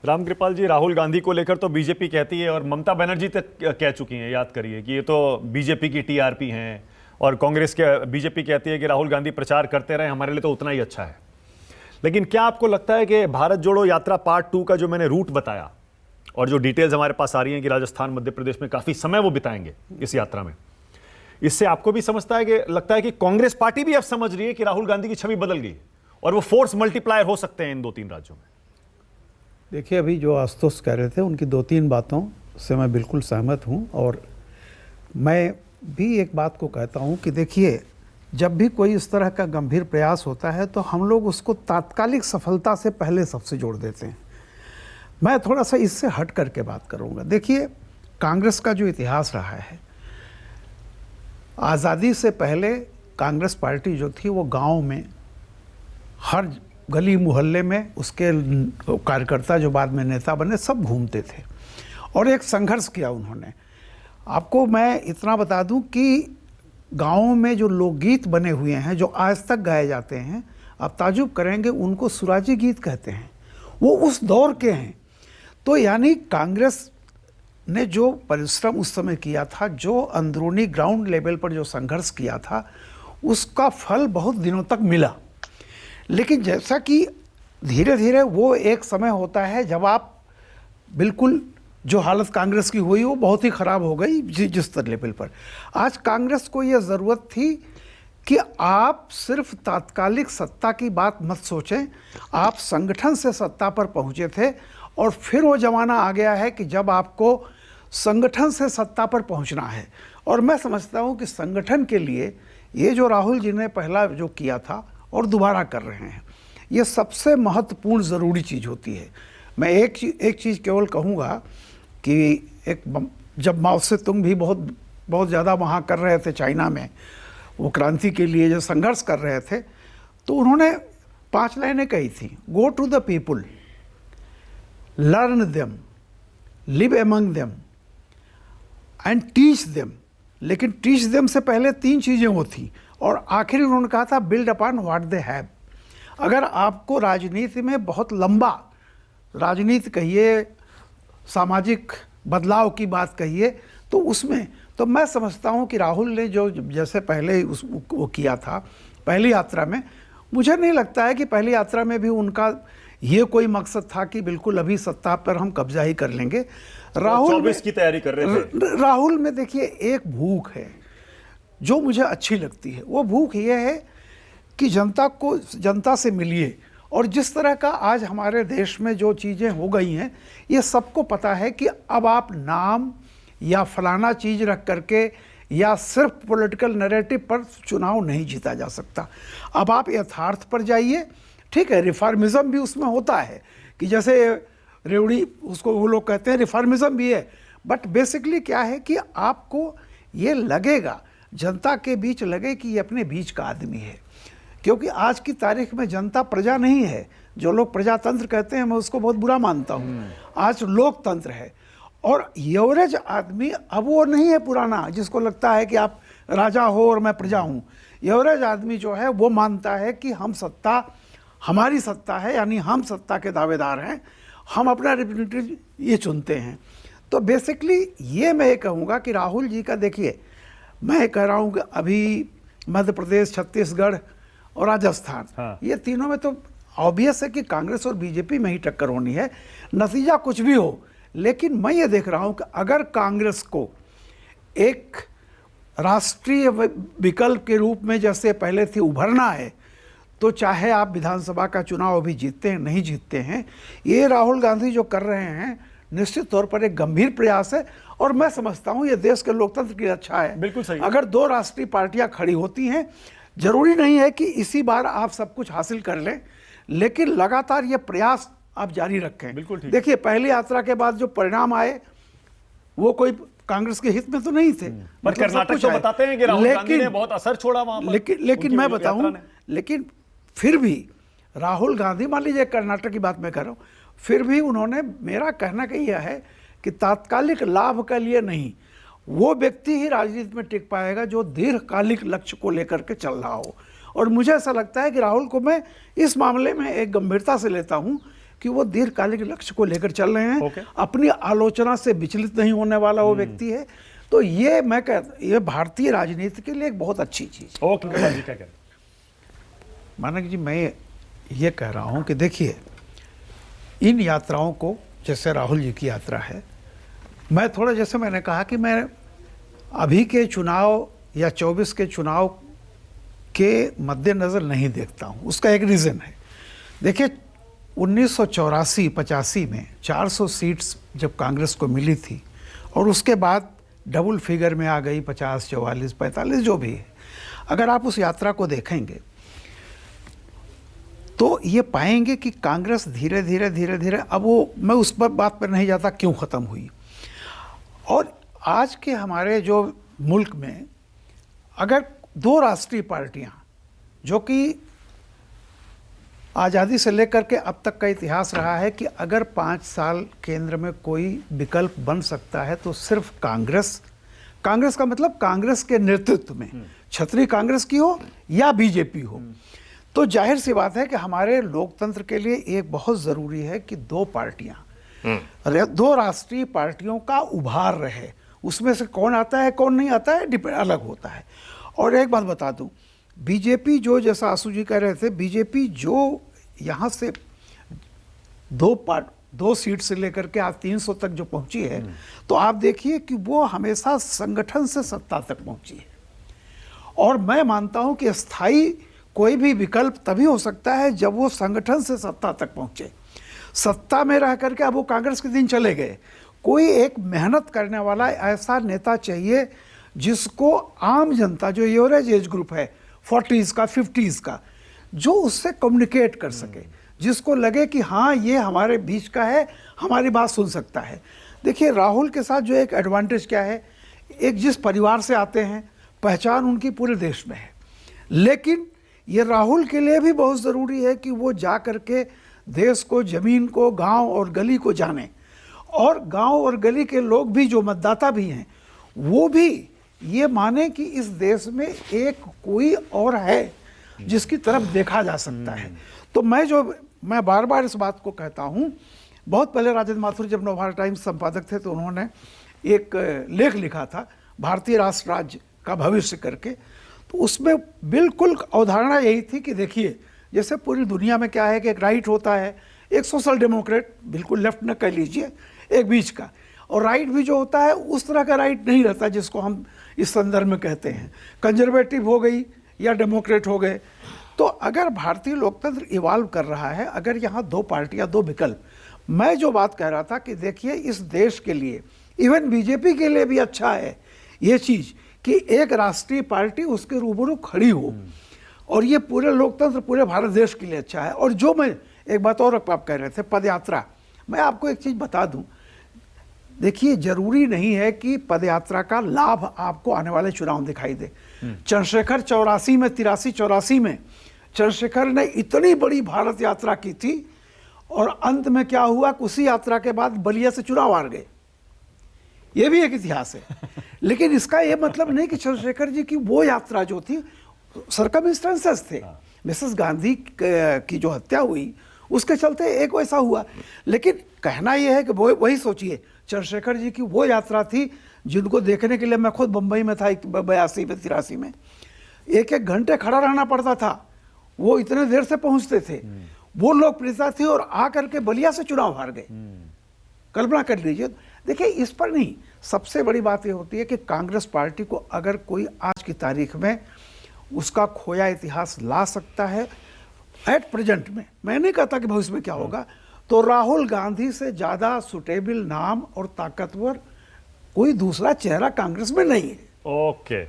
रामकृपाल जी, राहुल गांधी को लेकर तो बीजेपी कहती है और ममता बनर्जी तक कह चुकी हैं, याद करिए, कि ये तो बीजेपी की टीआरपी हैं, और कांग्रेस के बीजेपी कहती है कि राहुल गांधी प्रचार करते रहे, हमारे लिए तो उतना ही अच्छा है। लेकिन क्या आपको लगता है कि भारत जोड़ो यात्रा पार्ट 2 का जो मैंने रूट बताया और जो डिटेल्स हमारे पास आ रही हैं कि राजस्थान मध्य प्रदेश में काफी समय वो बिताएंगे इस यात्रा में, इससे आपको भी समझता है कि लगता है कि कांग्रेस पार्टी भी अब समझ रही है कि राहुल गांधी की छवि बदल गई और वो फोर्स मल्टीप्लायर हो सकते हैं इन 2-3 राज्यों में? देखिए, अभी जो आशुतोष कह रहे थे उनकी 2-3 बातों से मैं बिल्कुल सहमत हूं, और मैं भी एक बात को कहता हूं कि देखिए, जब भी कोई इस तरह का गंभीर प्रयास होता है तो हम लोग उसको तात्कालिक सफलता से पहले सबसे जोड़ देते हैं। मैं थोड़ा सा इससे हट करके बात करूंगा। देखिए, कांग्रेस का जो इतिहास रहा है, आज़ादी से पहले कांग्रेस पार्टी जो थी वो गांव में हर गली मोहल्ले में उसके कार्यकर्ता जो बाद में नेता बने सब घूमते थे और एक संघर्ष किया उन्होंने। आपको मैं इतना बता दूं कि गाँवों में जो लोकगीत बने हुए हैं जो आज तक गाए जाते हैं, आप ताजुब करेंगे, उनको सुराजी गीत कहते हैं, वो उस दौर के हैं। तो यानी कांग्रेस ने जो परिश्रम उस समय किया था, जो अंदरूनी ग्राउंड लेवल पर जो संघर्ष किया था, उसका फल बहुत दिनों तक मिला। लेकिन जैसा कि धीरे धीरे वो एक समय होता है जब आप बिल्कुल, जो हालत कांग्रेस की हुई वो बहुत ही ख़राब हो गई जिस लेवल पर। आज कांग्रेस को ये ज़रूरत थी कि आप सिर्फ तात्कालिक सत्ता की बात मत सोचें, आप संगठन से सत्ता पर पहुँचे थे, और फिर वो ज़माना आ गया है कि जब आपको संगठन से सत्ता पर पहुँचना है। और मैं समझता हूँ कि संगठन के लिए ये जो राहुल जी ने पहला जो किया था और दोबारा कर रहे हैं, ये सबसे महत्वपूर्ण ज़रूरी चीज़ होती है। मैं एक चीज़ केवल कहूँगा कि जब माओ से तुंग भी बहुत ज़्यादा वहाँ कर रहे थे चाइना में, वो क्रांति के लिए जो संघर्ष कर रहे थे, तो उन्होंने 5 लाइनें कही थी। Go to the people, learn them, live among them and teach them. लेकिन टीच देम से पहले 3 चीज़ें होती, और आखिर उन्होंने कहा था build upon what they have. अगर आपको राजनीति में बहुत लंबा, राजनीति कहिए, सामाजिक बदलाव की बात कहिए, तो उसमें तो मैं समझता हूँ कि राहुल ने जो जैसे पहले वो किया था पहली यात्रा में, मुझे नहीं लगता है कि पहली यात्रा में भी उनका ये कोई मकसद था कि बिल्कुल अभी सत्ता पर हम कब्जा ही कर लेंगे। राहुल 24 की तैयारी कर रहे थे। राहुल में देखिए एक भूख है जो मुझे अच्छी लगती है। वो भूख ये है कि जनता से मिलिए, और जिस तरह का आज हमारे देश में जो चीज़ें हो गई हैं, ये सबको पता है कि अब आप नाम या फलाना चीज़ रख करके या सिर्फ पॉलिटिकल नैरेटिव पर चुनाव नहीं जीता जा सकता। अब आप यथार्थ पर जाइए। ठीक है, रिफॉर्मिज्म भी उसमें होता है कि जैसे रेवड़ी, उसको वो लोग कहते हैं रिफॉर्मिज्म भी है, बट बेसिकली क्या है कि आपको ये लगेगा, जनता के बीच लगे कि ये अपने बीच का आदमी है। क्योंकि आज की तारीख में जनता प्रजा नहीं है। जो लोग प्रजातंत्र कहते हैं मैं उसको बहुत बुरा मानता हूँ। आज लोकतंत्र है, और एवरेज आदमी अब वो नहीं है पुराना जिसको लगता है कि आप राजा हो और मैं प्रजा हूँ। एवरेज आदमी जो है वो मानता है कि हम सत्ता, हमारी सत्ता है, यानी हम सत्ता के दावेदार हैं, हम अपना रिप्रेजेंटेटिव ये चुनते हैं। तो बेसिकली ये मैं ये कहूँगा कि राहुल जी का, देखिए मैं कह रहा हूँ कि अभी मध्य प्रदेश, छत्तीसगढ़ और राजस्थान, हाँ। ये तीनों में तो ऑब्वियस है कि कांग्रेस और बीजेपी में ही टक्कर होनी है, नतीजा कुछ भी हो। लेकिन मैं ये देख रहा हूँ कि अगर कांग्रेस को एक राष्ट्रीय विकल्प के रूप में जैसे पहले थी उभरना है, तो चाहे आप विधानसभा का चुनाव अभी जीतते हैं नहीं जीतते हैं, ये राहुल गांधी जो कर रहे हैं निश्चित तौर पर एक गंभीर प्रयास है, और मैं समझता हूँ ये देश के लोकतंत्र की अच्छा है। बिल्कुल सही। अगर 2 राष्ट्रीय पार्टियां खड़ी होती हैं, जरूरी नहीं है कि इसी बार आप सब कुछ हासिल कर लें, लेकिन लगातार ये प्रयास आप जारी रखें। बिल्कुल ठीक। देखिए, पहली यात्रा के बाद जो परिणाम आए वो कोई कांग्रेस के हित में तो नहीं थे, पर कर्नाटक तो बताते हैं कि राहुल गांधी ने बहुत असर छोड़ा वहां पर। लेकिन मैं बताऊं, लेकिन फिर भी राहुल गांधी, मान लीजिए कर्नाटक की बात मैं कर रहा हूं, फिर भी उन्होंने, मेरा कहना का यह है कि तात्कालिक लाभ के लिए नहीं, वो व्यक्ति ही राजनीति में टिक पाएगा जो दीर्घकालिक लक्ष्य को लेकर के चल रहा हो। और मुझे ऐसा लगता है कि राहुल को मैं इस मामले में एक गंभीरता से लेता हूं, कि वो दीर्घकालिक लक्ष्य को लेकर चल रहे हैं। ओके। अपनी आलोचना से विचलित नहीं होने वाला वो व्यक्ति है। तो ये मैं कहता, ये भारतीय राजनीति के लिए एक बहुत अच्छी चीज है। ओके गोपाल जी, क्या कह रहे हैं? मानक जी, मैं ये कह रहा हूं कि देखिए, इन यात्राओं को, जैसे राहुल जी की यात्रा है, मैं थोड़ा, जैसे मैंने कहा कि मैं अभी के चुनाव या 24 के चुनाव के मद्देनज़र नहीं देखता हूं। उसका एक रीज़न है। देखिए, 1984-85 में 400 सीट्स जब कांग्रेस को मिली थी और उसके बाद डबल फिगर में आ गई, 50, 44, 45 जो भी है। अगर आप उस यात्रा को देखेंगे तो ये पाएंगे कि कांग्रेस धीरे धीरे अब वो, मैं उस पर बात पर नहीं जाता क्यों ख़त्म हुई। और आज के हमारे जो मुल्क में अगर दो राष्ट्रीय पार्टियां, जो कि आज़ादी से लेकर के अब तक का इतिहास रहा है कि अगर 5 साल केंद्र में कोई विकल्प बन सकता है तो सिर्फ कांग्रेस का मतलब कांग्रेस के नेतृत्व में, क्षत्रिय कांग्रेस की हो या बीजेपी हो। तो जाहिर सी बात है कि हमारे लोकतंत्र के लिए एक बहुत ज़रूरी है कि दो पार्टियां, दो राष्ट्रीय पार्टियों का उभार रहे। उसमें से कौन आता है कौन नहीं आता है डिपेंड अलग होता है। और एक बात बता दूं, बीजेपी जो, जैसा आसू जी कह रहे थे, बीजेपी जो यहाँ से दो सीट से लेकर के आज 300 तक जो पहुंची है, तो आप देखिए कि वो हमेशा संगठन से सत्ता तक पहुंची है। और मैं मानता हूं कि स्थायी कोई भी विकल्प तभी हो सकता है जब वो संगठन से सत्ता तक पहुंचे। सत्ता में रह करके अब वो कांग्रेस के दिन चले गए। कोई एक मेहनत करने वाला ऐसा नेता चाहिए जिसको आम जनता, जो एवरेज एज ग्रुप है 40s का 50s का, जो उससे कम्युनिकेट कर सके, जिसको लगे कि हाँ ये हमारे बीच का है, हमारी बात सुन सकता है। देखिए, राहुल के साथ जो एक एडवांटेज क्या है, एक जिस परिवार से आते हैं, पहचान उनकी पूरे देश में है। लेकिन ये राहुल के लिए भी बहुत ज़रूरी है कि वो जा करके देश को, ज़मीन को, गांव और गली को जाने, और गांव और गली के लोग भी, जो मतदाता भी हैं, वो भी ये माने कि इस देश में एक कोई और है जिसकी तरफ देखा जा सकता है। तो मैं बार बार इस बात को कहता हूँ। बहुत पहले राजेंद्र माथुर जब नवभारत टाइम्स संपादक थे तो उन्होंने एक लेख लिखा था भारतीय राष्ट्र राज्य का भविष्य करके। तो उसमें बिल्कुल अवधारणा यही थी कि देखिए, जैसे पूरी दुनिया में क्या है कि एक राइट होता है, एक सोशल डेमोक्रेट, बिल्कुल लेफ्ट न कह लीजिए, एक बीच का, और राइट भी जो होता है उस तरह का राइट नहीं रहता जिसको हम इस संदर्भ में कहते हैं कंजर्वेटिव हो गई या डेमोक्रेट हो गए। तो अगर भारतीय लोकतंत्र इवॉल्व कर रहा है, अगर यहाँ दो पार्टियाँ, दो विकल्प, मैं जो बात कह रहा था कि देखिए, इस देश के लिए, इवन बीजेपी के लिए भी अच्छा है ये चीज़ कि एक राष्ट्रीय पार्टी उसके रूबरू खड़ी हो, और ये पूरे लोकतंत्र, पूरे भारत देश के लिए अच्छा है। और जो मैं एक बात और आप कह रहे थे, पदयात्रा, मैं आपको एक चीज़ बता दूं। देखिए, जरूरी नहीं है कि पदयात्रा का लाभ आपको आने वाले चुनाव दिखाई दे। चंद्रशेखर 83 में चंद्रशेखर ने इतनी बड़ी भारत यात्रा की थी, और अंत में क्या हुआ, उसी यात्रा के बाद बलिया से चुनाव हार गए। ये भी एक इतिहास है। लेकिन इसका ये मतलब नहीं कि चंद्रशेखर जी की वो यात्रा जो थी, सर्कमस्टेंसेस थे। मिसेस गांधी की जो हत्या हुई उसके चलते एक वैसा हुआ। लेकिन कहना यह है कि वो, वही सोचिए, चंद्रशेखर जी की वो यात्रा थी जिनको देखने के लिए मैं खुद बम्बई में था 82 में 83 में, 1-1 घंटे खड़ा रहना पड़ता था। वो इतने देर से पहुंचते थे। वो लोकप्रियता थी, और आकर के बलिया से चुनाव हार गए। कल्पना कर लीजिए। देखिए, इस पर नहीं, सबसे बड़ी बात ये होती है कि कांग्रेस पार्टी को अगर कोई आज की तारीख में उसका खोया इतिहास ला सकता है एट प्रेजेंट में, मैं नहीं कहता कि भविष्य में क्या होगा, तो राहुल गांधी से ज़्यादा सुटेबल नाम और ताकतवर कोई दूसरा चेहरा कांग्रेस में नहीं है। ओके।